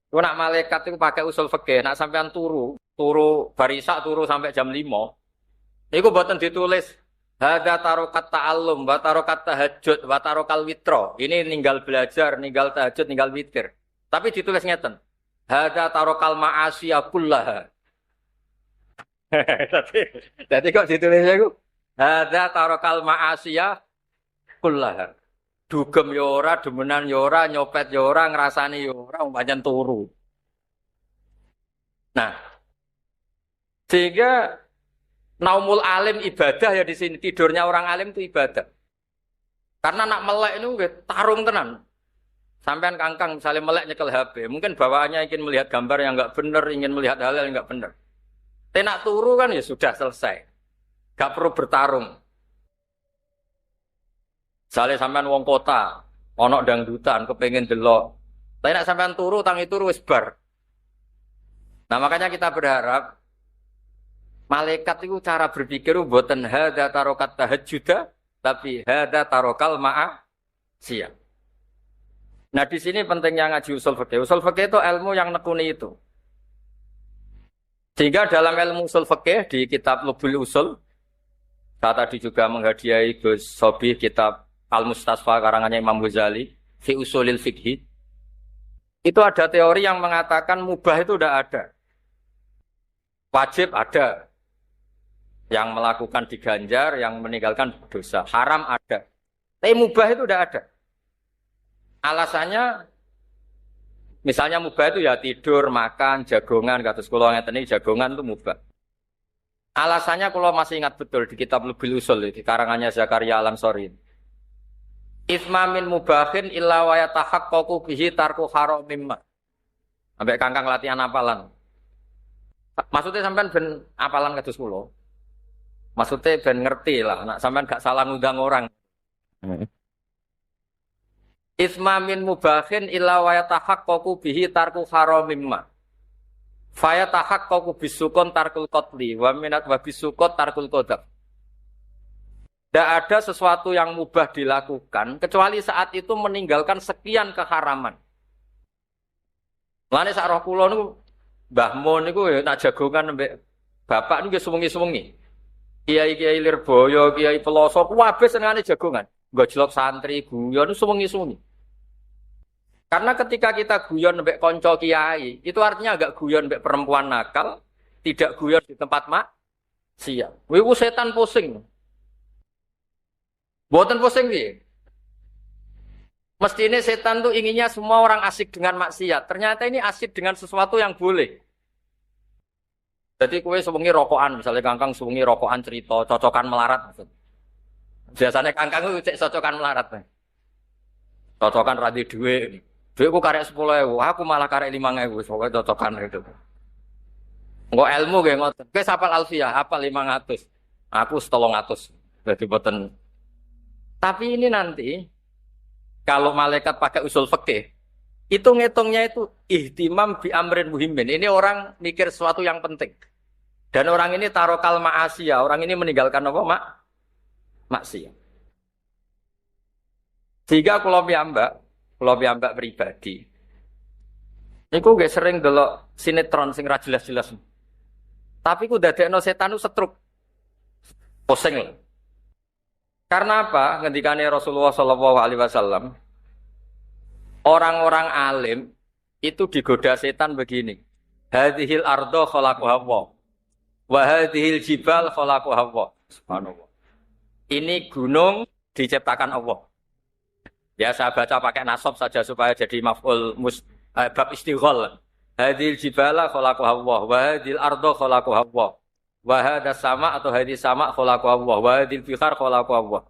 Kalau nak malaikat itu pakai usul fikih, nak sampean turu barisak turu sampai jam 5. Niku mboten ditulis hada tarokat ta'allum, wa tarokat tahajud, wa tarokal witro. Ini ninggal belajar, ninggal tahajud, ninggal witir. Tapi ditulis ngeten. Hada tarokal ma'asiyah kullaha. Jadi kok ditulisnya iku hadza tarakal ma'asiyah kullaha. Dugem ya ora, demenan ya ora, nyopet ya ora, ngrasani ya ora, pancen turu. Nah, sehingga naumul alim ibadah ya di sini, tidurnya orang alim itu ibadah. Karena nak melek itu tarung tenan. Sampean kangkang misalnya melek nyekel HP, mungkin bawaannya ingin melihat gambar yang enggak benar, ingin melihat hal yang enggak benar. Tenak turu kan ya sudah selesai. Gak perlu bertarung. Misalnya sampean wong kota, ono dangdutan, kepengen delok. Tapi nak sampean turu, tangi turu wis bar. Nah makanya kita berharap malaikat itu cara berpikir mboten hadza tarokat tahajjuda, tapi hadza tarokal ma'a siap. Nah di sini pentingnya ngaji usul fikih. Usul fikih itu ilmu yang nekuni itu. Sehingga dalam ilmu usul fikih di kitab Lubul Usul, saya tadi juga menghadiahi Gus Sobi kitab Al-Mustasfa karangannya Imam Ghazali, Fi Usulil Fiqhi. Itu ada teori yang mengatakan mubah itu tidak ada. Wajib ada. Yang melakukan diganjar, yang meninggalkan dosa. Haram ada. Tapi mubah itu tidak ada. Alasannya, misalnya mubah itu ya tidur, makan, jagongan, kata sekolah ngeten iki jagongan itu mubah. Alasannya kalau masih ingat betul di kitab Lubul Usul di karangannya Zakaria Al-Ansori. Isma min mubahin illa wa yatahaqqaqu bihi tarku haramim. Sampai kangkang latihan apalan. Maksudnya sampean ben apalan kados kula. Maksudnya ben ngerti lah, nak sampean gak salah ngundang orang. Isma min mubahin illa wa yatahaqqaqu bihi tarku haramim. Fa yatahaqqaqu bisukun tarkul qatli wa minat wa bisukut tarkul qadab. Tidak ada sesuatu yang mubah dilakukan kecuali saat itu meninggalkan sekian keharaman. Lane sak roh kula niku Mbah Mun niku ya nak jagongan mbek bapak niku suwengi-suwengi. Kiai-kiai Lirboyo, kiai Peloso kabeh senengane jagongan. Gojlok santri guyon suwengi-suwengi. Karena ketika kita guyon mbek kanca kiai, itu artinya agak guyon mbek perempuan nakal, tidak guyon di tempat maksiat. Wiku setan pusing. Boten pusing piye? Mestinya setan tuh inginnya semua orang asik dengan maksiat. Ternyata ini asik dengan sesuatu yang boleh. Jadi kue sewengi rokokan, misalnya kangkang sewengi rokokan cerita, cocokan melarat. Biasanya kangkang itu cek cocokan melarat. Cocokan radhi duit. Duit ku karek 10.000, aku malah karek 5.000. Pokoknya cocokan itu. Enggak ilmu kayak ngoten. Kowe hafal alfiah, hafal 500. Aku 300. Jadi boten. Tapi ini nanti kalau malaikat pakai usul fikih, itu ngitungnya itu ihtimam bi amrin muhimin. Ini orang mikir sesuatu yang penting. Dan orang ini tarokal ma'asiyah, orang ini meninggalkan apa maksiat. Sehingga kalau piyambak pribadi, niku gak sering delok sinetron sing ra jelas-jelas. Tapi ku dadekno setan ku setruk. Pusing lho. Karena apa? Ngendikane Rasulullah SAW, orang-orang alim itu digoda setan begini. Hadhil ardo khalaqaha Allah. Wa hadhil jibal khalaqaha Allah. Subhanallah. Ini gunung diciptakan Allah. Ya saya baca pakai nasab saja supaya jadi maf'ul bab istighal. Hadhil jibala khalaqaha Allah. Wa hadhil ardo khalaqaha Allah. Wa hadas sama atau hadis sama khalaqahu Allah wa hadil fikhar khalaqahu Allah.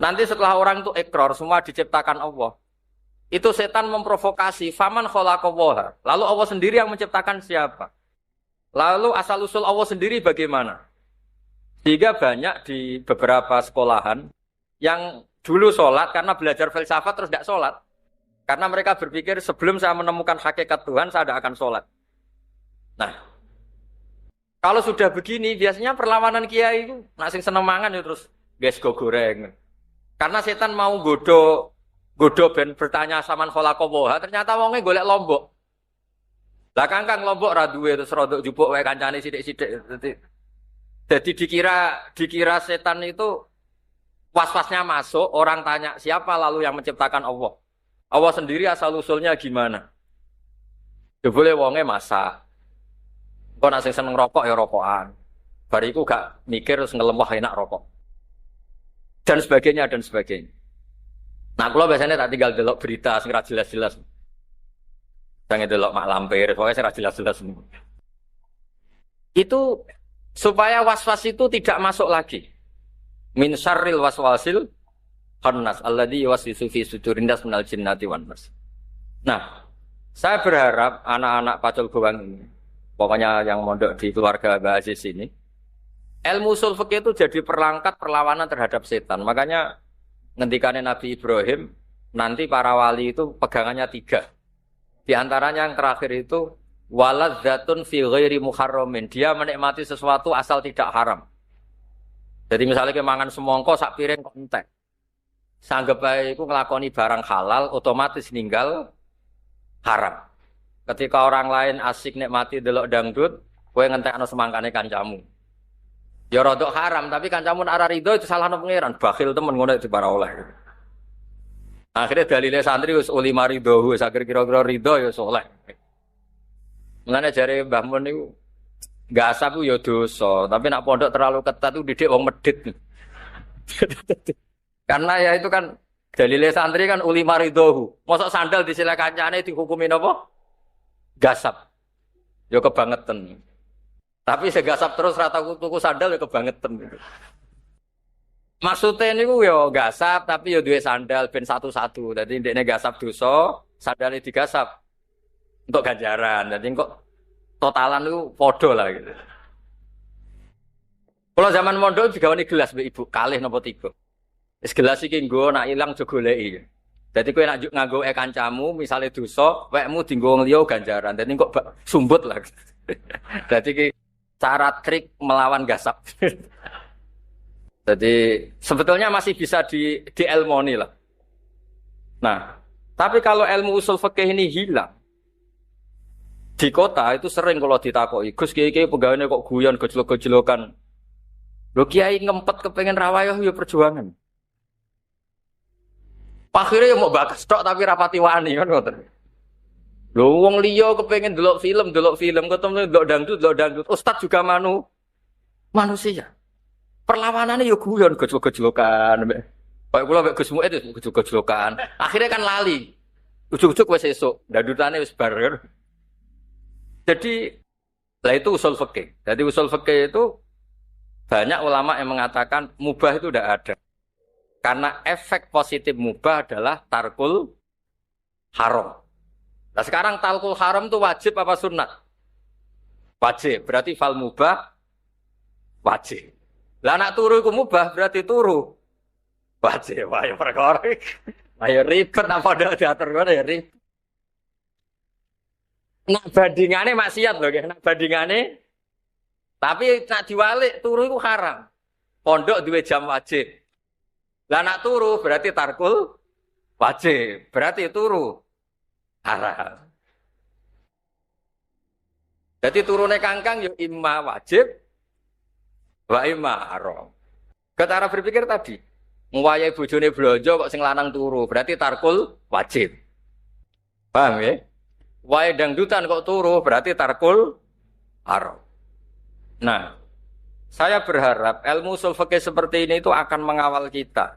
Nanti setelah orang itu ikrar semua diciptakan Allah. Itu setan memprovokasi faman khalaqahu Allah. Lalu Allah sendiri yang menciptakan siapa? Lalu asal usul Allah sendiri bagaimana? Sehingga banyak di beberapa sekolahan yang dulu sholat karena belajar filsafat terus tidak sholat. Karena mereka berpikir sebelum saya menemukan hakikat Tuhan saya tidak akan sholat. Nah, kalau sudah begini, biasanya perlawanan kiai itu nak sing seneng mangan ya terus guys go goreng. Karena setan mau godo ben bertanya saman khalaqaha, ternyata wonge golek lombok. Lah kangkang lombok ra duwe terus rodok jupuk wae kancane sithik-sithik. Jadi dikira setan itu was-wasnya masuk, orang tanya siapa lalu yang menciptakan Allah. Allah sendiri asal usulnya gimana? Ya boleh wonge masak. Kok nak sing seneng rokok ya rokokan. Bariku gak mikir terus ngelemah enak rokok. Dan sebagainya dan sebagainya. Nah, kalau biasanya tak tinggal delok berita sing ra jelas-jelas. Jangan delok mak lampir, pokoknya sing ra jelas-jelas. Itu supaya was-was itu tidak masuk lagi. Min syarril waswasil khannas alladzi yuwaswisu fi sudurin nas minal jinnati wan nas. Nah, saya berharap anak-anak Pacul Bawang ini, pokoknya yang mondok di keluarga Mbah Aziz ini, ilmu usul fikih itu jadi perangkat perlawanan terhadap setan. Makanya ngendikane Nabi Ibrahim, nanti para wali itu pegangannya 3. Di antaranya yang terakhir itu waladzatun fi ghairi muharramin. Dia menikmati sesuatu asal tidak haram. Jadi misalnya kemangan semongko sak piring kok entek. Sanggep bae iku nglakoni barang halal otomatis ninggal haram. Ketika orang lain asik nikmati delok dangdut, kowe ngentekno semangkane kancamu. Ya rodok haram, tapi kancamu nak ora rido itu salahno pangeran. Bakhil temen ngono di para oleh. Akhirnya dalile santri wis uli marido, wis akhir kira-kira rido ya soleh. Mulane jare Mbah Mun niku gasap ku ya dosa, tapi nak pondok terlalu ketat itu didik wong medhit. Karena ya itu kan dalile santri kan uli marido. Mosok sandal disilek kancane dihukumi napa? Gasap. Ya kebangetan. Tapi segasap terus rata tuku sandal ya kebangetan. Maksudnya ini ya gasap tapi ya duwe sandal ben satu-satu. Jadi ndekne gasap dosa, sandalnya digasap untuk ganjaran. Jadi kok totalan itu podo lah gitu. Kalau zaman mondok digawani gelas mbek ibu, kalih napa 3. Wis gelas iki nggo nak ilang aja goleki. Dadi kowe nak nganggo kancamu misale dosa, wekmu dienggo wong liya ganjaran. Dadi kok sumbut lah. Dadi iki cara trik melawan gasap. Jadi sebetulnya masih bisa dielmoni lah. Nah, tapi kalau ilmu usul fikih ini hilang di kota itu sering kalau ditakoki, Gus kiai pegawainya kok guyon gojlok-gojlokan. Lho kiai ngempet kepengen rawayah ya perjuangan. Akhirnya mau bakas tok tapi rapati wani kan ngoten. Lho wong liya kepengen delok film, ketemu delok dangdut. Ustaz juga manusia. Perlawanannya ya guyon gojlok-gojlokan. Kayak kula mek Gus Muid itu gojlok-gojlokan. Akhirnya kan lali. Ujug-ujug wis esuk, dandutane wis bar. Jadi lah itu usul fikih. Jadi usul fikih itu banyak ulama yang mengatakan mubah itu tidak ada. Karena efek positif mubah adalah tarkul haram. Nah sekarang tarkul haram itu wajib apa sunat? Wajib. Berarti fal mubah wajib. Lah nak turu iku mubah berarti turu wajib. Wah ya perkara. Ayo ribet apa diatur ngono ya ribet. Nak bandingane maksiat lho nggih, nak bandingane. Tapi nak diwalik turu iku haram. Pondok duwe jam wajib. Lah nak turu berarti tarkul wajib. Berarti turu haram. Jadi turune kangkang yo imma wajib wa imma haram. Cara berpikir tadi, ngwayahi bojone blonjo kok sing lanang turu, berarti tarkul wajib. Paham ya? Wae dangdutan kok turu, berarti tarkul haram. Nah, saya berharap ilmu usul fikih seperti ini itu akan mengawal kita.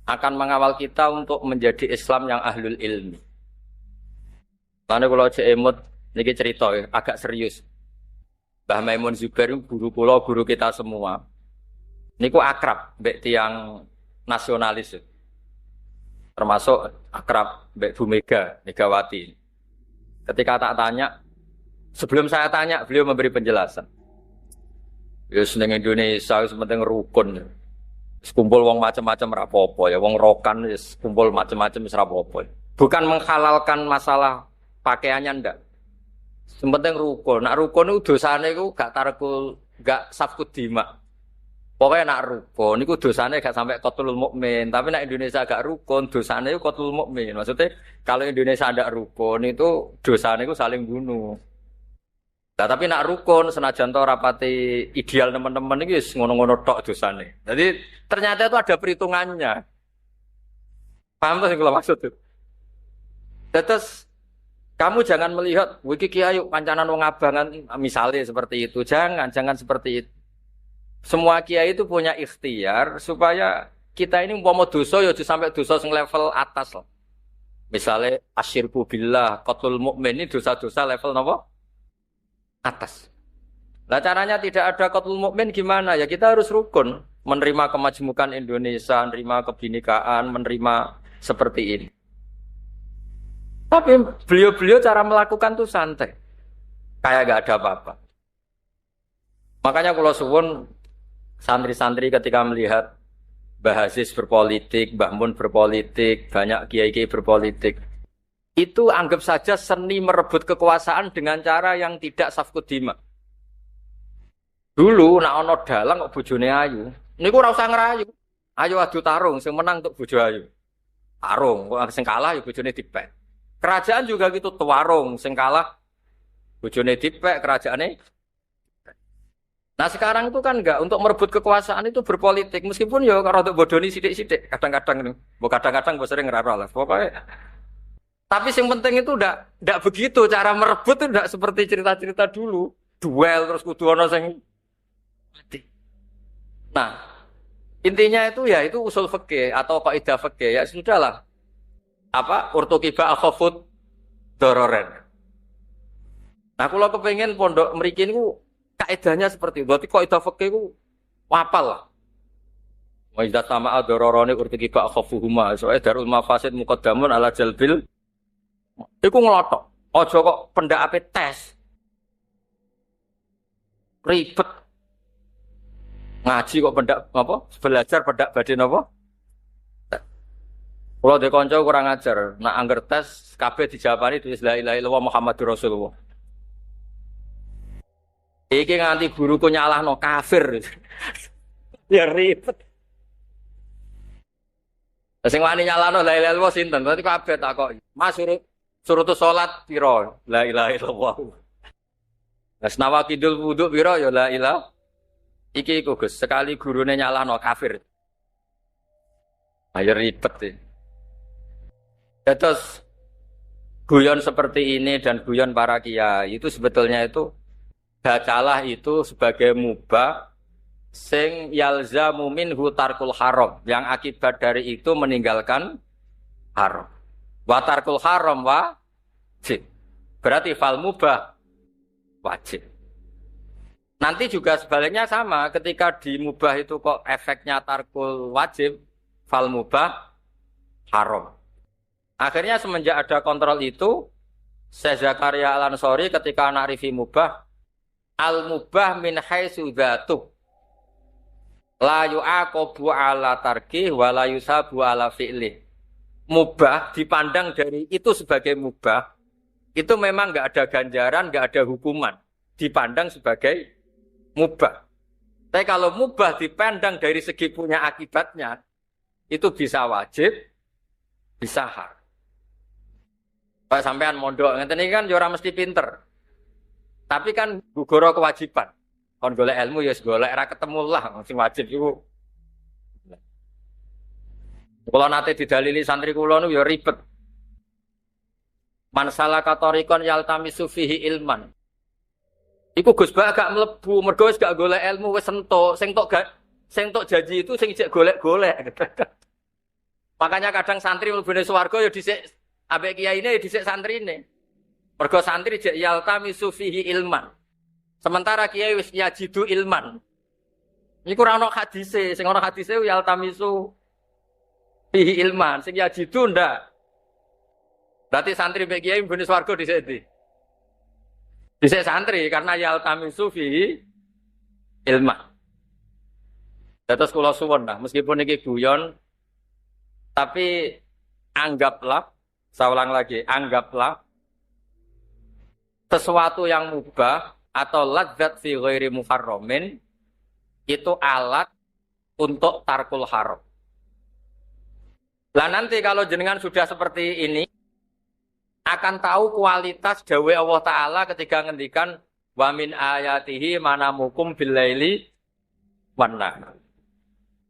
Akan mengawal kita untuk menjadi Islam yang ahlul ilmi. Lalu kalau cek emot, ini cerita ya, agak serius. Mbah Maimun Zubair guru kula, guru kita semua. Niku akrab mbek tiyang nasionalis. Termasuk akrab mbek Bu Megawati. Ketika tak tanya, sebelum saya tanya, beliau memberi penjelasan. Ya seneng Indonesia, sementing rukun. Kumpul wong macam-macam rapopo ya, wong rokan kumpul macam-macam rapopo. Bukan menghalalkan masalah pakaiannya ndak. Sementing rukun. Nak rukun itu dosane itu gak tarkul, gak safkut dima. Pokoknya nak rukun, itu dosane gak sampai qatlul mukmin. Tapi nak Indonesia gak rukun, dosane itu qatlul mukmin. Maksudnya kalau Indonesia ndak rukun itu dosane itu saling bunuh. Nah, tapi nak rukun senajan to rapati ideal teman-teman iki wis ngono-ngono tok dosane. Jadi ternyata itu ada perhitungannya. Paham tuh yang kalau maksud itu? Terus Kamu jangan melihat wiki kiai kancanan wong abangan misalnya seperti itu. Jangan seperti itu. Semua kiai itu punya ikhtiar supaya kita ini umpama dosa ya aja sampai dosa sing level atas lah. Misalnya asyirku billah, qatlul mukmin ini dosa-dosa level napa? Atas. Nah caranya tidak ada qatlul mukmin gimana? Ya kita harus rukun, menerima kemajmukan Indonesia, menerima kebinekaan, menerima seperti ini. Tapi beliau-beliau cara melakukan itu santai. Kayak gak ada apa-apa. Makanya kalau suwun santri-santri ketika melihat Mbah Aziz berpolitik, Mbah Mun berpolitik, banyak kiai-kiai berpolitik, itu anggap saja seni merebut kekuasaan dengan cara yang tidak safkud dima. Dulu nak ono dalang kok bojone ayu. Niku ora usah ngerayu. Ayo adu tarung sing menang untuk bojo ayu. Tarung, kok sing kalah ya bojone dipek. Kerajaan juga gitu tuarung, sing kalah bojone dipek, kerajaane. Nah sekarang itu kan enggak, untuk merebut kekuasaan itu berpolitik meskipun ya kalau untuk bodoni sithik-sithik kadang-kadang ini. Kadang-kadang gue sering ngeraro lah. Pokoknya tapi yang penting itu enggak begitu cara merebut itu enggak seperti cerita-cerita dulu. Duel terus kudu ana sing mati. Nah, intinya itu ya itu usul fikih atau kaidah fikih ya sudahlah. Apa urtukiba akhafud dororen. Nah, kalau kepengen pondok mriki niku kaidahnya seperti itu. Berarti kaidah fikih ku wapal lah. Wa idza tama'a dororone urtukiba akhafuhuma. Soale darul mafasid muqaddamun ala jalbil. Iku ngelotok. Aja kok pendakape tes. Ribet. Ngaji kok pendak apa? Belajar pendak badhe napa? Kalau de kanca kurang ajar, nak angger tes kabeh dijawabani tulis la ilaha illallah Muhammadur Rasulullah. Iki nganti guruku nyalahno kafir. Ya ribet. Sing wani nyalahno la ilaha illallah sinten? Berarti kabeh takok. Mas suruh salat pira? La ilaha illallah. Wes nawa kidul wudu pira ya la ilaha. Iki iku Gus, sekali gurune nyalahno kafir. Ayo ribet sih. Terus guyon seperti ini dan guyon para kiai itu sebetulnya itu bacalah itu sebagai mubah sing yalzamu minhu tarkul haram yang akibat dari itu meninggalkan haram. Wa tarkul haram wajib. Berarti fal mubah wajib. Nanti juga sebaliknya sama ketika di mubah itu kok efeknya tarkul wajib fal mubah haram. Akhirnya semenjak ada kontrol itu, Syekh Zakaria Al-Ansori ketika na'rifi mubah, al-mubah min haitsu dzatuh. La yu'aqabu ala tarkih wa la yusabu ala fi'lih. Mubah dipandang dari itu sebagai mubah, itu memang enggak ada ganjaran, enggak ada hukuman. Dipandang sebagai mubah. Tapi kalau mubah dipandang dari segi punya akibatnya, itu bisa wajib, bisa haram. Pak sampean mondok ngeten iki kan yo ora mesti pinter. Tapi kan gugoro kewajiban. Kon golek ilmu ya golek ora ketemu lah sing wajib iku. Kula nate didalili santri kula niku ya ribet. Man salaka tariqan yaltamisu fihi ilman. Iku Gus Ba gak mlebu mergo wis gak golek ilmu wis entuk. Sing tok janji itu sing ijek golek-golek. Makanya kadang santri mlebune swarga ya dhisik ambek kiyaine dhisik santrine. Mergo santri jek yaltamisu fihi ilman. Sementara kiai wis yajidu ilman. Iku ora ono hadise, sing ono hadise yaltamisu fihi ilman, sing yajidu ndak. Berarti santri mbek kiai mlebune swarga dhisik ndi? Dhisik santri karena yaltamisu fihi ilman. Terus kula suwun lah, meskipun iki guyon tapi anggaplah saya ulang lagi, anggaplah sesuatu yang mubah atau ladzat fi ghairi muharramin itu alat untuk tarkul haram. Lah nanti kalau jenengan sudah seperti ini akan tahu kualitas dawuh Allah Ta'ala ketika ngendikan wa min ayatihi manamukum billaili wan nahar.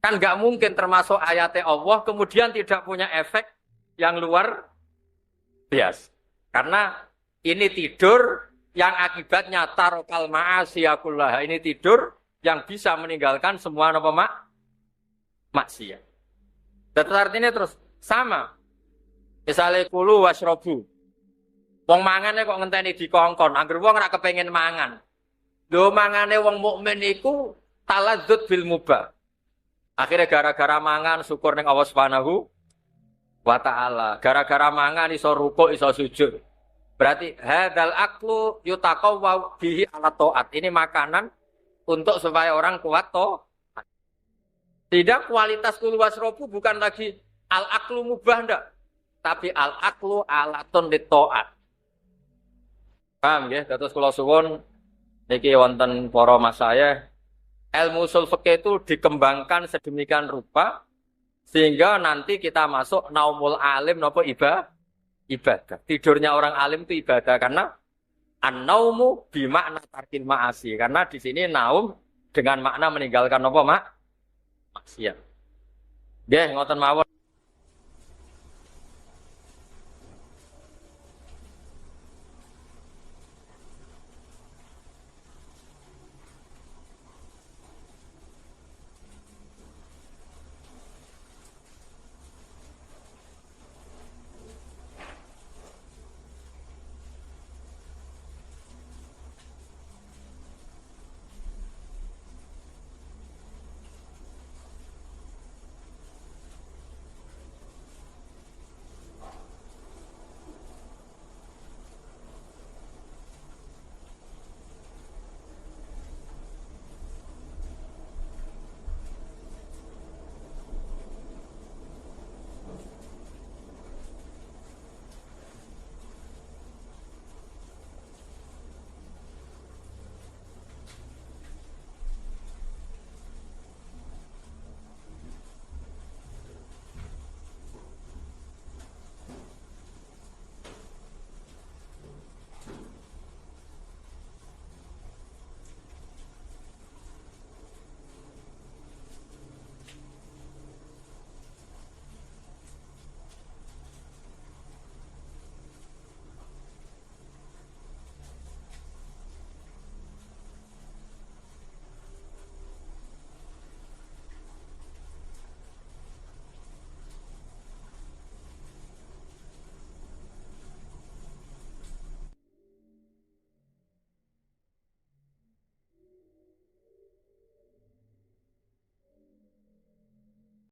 Kan enggak mungkin termasuk ayat Allah kemudian tidak punya efek yang luar biasa. Karena Ini tidur yang akibatnya tarokal ma'asiyakullah. Ini tidur yang bisa meninggalkan semua apa maksiat. Dan artinya terus sama. Misalnya kulu wasrobu. Wong mangane kok ngenteni dikongkon. Angger wong ora kepengin mangan. Lho mangane wong mukmin iku taladzut bil mubah. Akhirnya gara-gara mangan syukur ning Allah Subhanahu wa taala. Gara-gara mangan iso rukuk, iso sujud. Berarti hadzal aklu yutaqawwa bihi ala taat. Ini makanan untuk supaya orang kuat taat. Tidak kualitas kul wasrobu bukan lagi al aklu mubah ndak, tapi al aklu alatun lit taat. Paham nggih? Dados kula suwun niki wonten para mas saya ilmu usul fikih itu dikembangkan sedemikian rupa sehingga nanti kita masuk naumul alim napa ibadah. Tidurnya orang alim itu ibadah karena an-naumu bimakna tarkil ma'asi. Karena di sini naum dengan makna meninggalkan apa maksiat. Nggih, ngoten mawon.